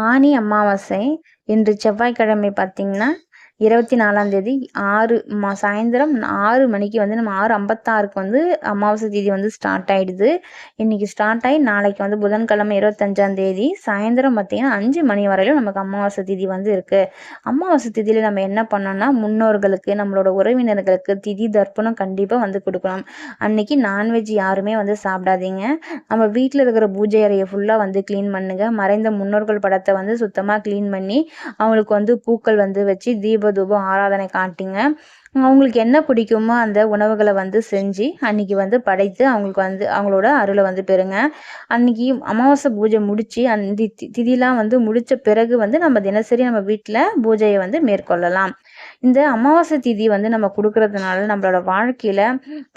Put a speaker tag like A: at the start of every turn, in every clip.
A: ஆனி அமாவாசை. இன்று செவ்வாய்க்கிழமை பார்த்தீங்கன்னா 24ஆம் தேதி சாயந்தரம் 6 மணிக்கு வந்து நம்ம 6:56க்கு வந்து அமாவாசை திதி வந்து ஸ்டார்ட் ஆயிடுது. இன்னைக்கு ஸ்டார்ட் ஆகி நாளைக்கு வந்து புதன்கிழமை 25ஆம் தேதி சாயந்தரம் பார்த்தீங்கன்னா 5 மணி வரையிலும் நமக்கு அமாவாசை திதி வந்து இருக்கு. அமாவாசை திதியில நம்ம என்ன பண்ணோம்னா, முன்னோர்களுக்கு, நம்மளோட உறவினர்களுக்கு திதி தர்ப்பணம் கண்டிப்பாக வந்து கொடுக்கணும். அன்னைக்கு நான்வெஜ் யாருமே வந்து சாப்பிடாதீங்க. நம்ம வீட்டில் இருக்கிற பூஜை அறையை ஃபுல்லாக வந்து க்ளீன் பண்ணுங்க. மறைந்த முன்னோர்கள் படத்தை வந்து சுத்தமாக க்ளீன் பண்ணி அவங்களுக்கு வந்து பூக்கள் வந்து வச்சு தூபம் ஆராதனை காட்டுங்க. அவங்களுக்கு என்ன பிடிக்குமோ அந்த உணவுகளை வந்து செஞ்சு அன்னைக்கு வந்து படைத்து அவங்களுக்கு வந்து அவங்களோட அருளை வந்து பெறுங்க. அன்னைக்கு அமாவாசை பூஜை முடிச்சு அந்த திதிலாம் வந்து முடிச்ச பிறகு வந்து நம்ம தினசரி நம்ம வீட்டில் பூஜையை வந்து மேற்கொள்ளலாம். இந்த அமாவாசை திதி வந்து நம்ம கொடுக்கறதுனால நம்மளோட வாழ்க்கையில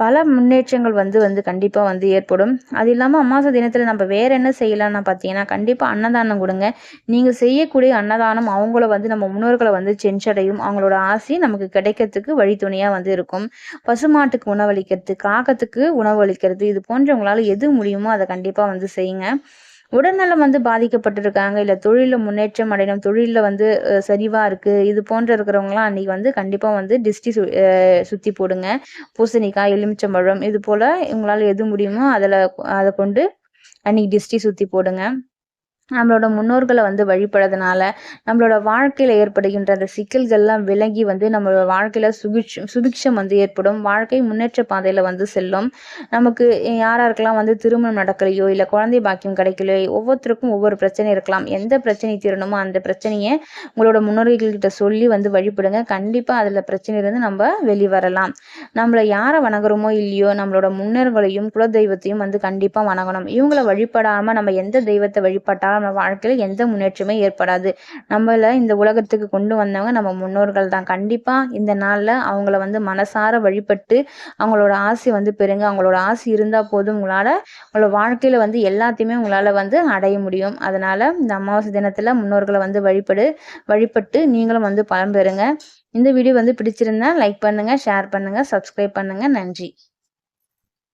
A: பல முன்னேற்றங்கள் வந்து வந்து கண்டிப்பா வந்து ஏற்படும். அது இல்லாம அமாவாசை தினத்துல நம்ம வேற என்ன செய்யலாம்னு பார்த்தீங்கன்னா, கண்டிப்பா அன்னதானம் கொடுங்க. நீங்க செய்யக்கூடிய அன்னதானம் அவங்கள வந்து நம்ம முன்னோர்களை வந்து சென்றடையும். அவங்களோட ஆசி நமக்கு கிடைக்கிறதுக்கு வழித்துணையா வந்து இருக்கும். பசுமாட்டுக்கு உணவளிக்கிறது, காகத்துக்கு உணவளிக்கிறது, இது போன்ற உங்களால எது முடியுமோ அதை கண்டிப்பா வந்து செய்யுங்க. உடல்நலம் வந்து பாதிக்கப்பட்டிருக்காங்க, இல்லை தொழிலில் முன்னேற்றம் அடையணும், தொழிலில் வந்து சரிவா இருக்கு, இது போன்ற இருக்கிறவங்களாம் அன்னைக்கு வந்து கண்டிப்பாக வந்து சுற்றி போடுங்க. பூசணிக்காய், எலுமிச்சம்பழம் இது போல் உங்களால் எது முடியுமோ அதை கொண்டு அன்னைக்கு டிஸ்டி சுற்றி போடுங்க. நம்மளோட முன்னோர்களை வந்து வழிபடுறதுனால நம்மளோட வாழ்க்கையில் ஏற்படுகின்ற அந்த சிக்கல்கள்லாம் விலகி வந்து நம்மளோட வாழ்க்கையில் சுபிக்ஷம் வந்து ஏற்படும். வாழ்க்கை முன்னேற்ற பாதையில் வந்து செல்லும். நமக்கு யாராருக்கெல்லாம் வந்து திருமணம் நடக்கலையோ, இல்லை குழந்தை பாக்கியம் கிடைக்கலையோ, ஒவ்வொருத்தருக்கும் ஒவ்வொரு பிரச்சனை இருக்கலாம். எந்த பிரச்சனை தீரணுமோ அந்த பிரச்சனையை உங்களோட முன்னோர்கள்கிட்ட சொல்லி வந்து வழிபடுங்க. கண்டிப்பாக அதில் பிரச்சனையிலேருந்து நம்ம வெளிவரலாம். நம்மளை யாரை வணங்குறோமோ இல்லையோ, நம்மளோட முன்னோர்களையும் குலதெய்வத்தையும் வந்து கண்டிப்பாக வணங்கணும். இவங்களை வழிபடாமல் நம்ம எந்த தெய்வத்தை வழிபட்டாலும் நம்ம வாழ்க்கையில் எந்த முன்னேற்றமே ஏற்படாது. நம்மள இந்த உலகத்துக்கு கொண்டு வந்தவங்க நம்ம முன்னோர்கள் தான். கண்டிப்பாக இந்த நாளில் அவங்கள வந்து மனசார வழிபட்டு அவங்களோட ஆசை வந்து பெறுங்க. அவங்களோட ஆசை இருந்தால் போதும், உங்களோட வாழ்க்கையில் வந்து எல்லாத்தையுமே உங்களால் வந்து அடைய முடியும். அதனால் இந்த அமாவாசை தினத்தில் முன்னோர்களை வந்து வழிபட்டு நீங்களும் வந்து பலன் பெறுங்க. இந்த வீடியோ வந்து பிடிச்சிருந்தா லைக் பண்ணுங்கள், ஷேர் பண்ணுங்கள், சப்ஸ்கிரைப் பண்ணுங்கள். நன்றி.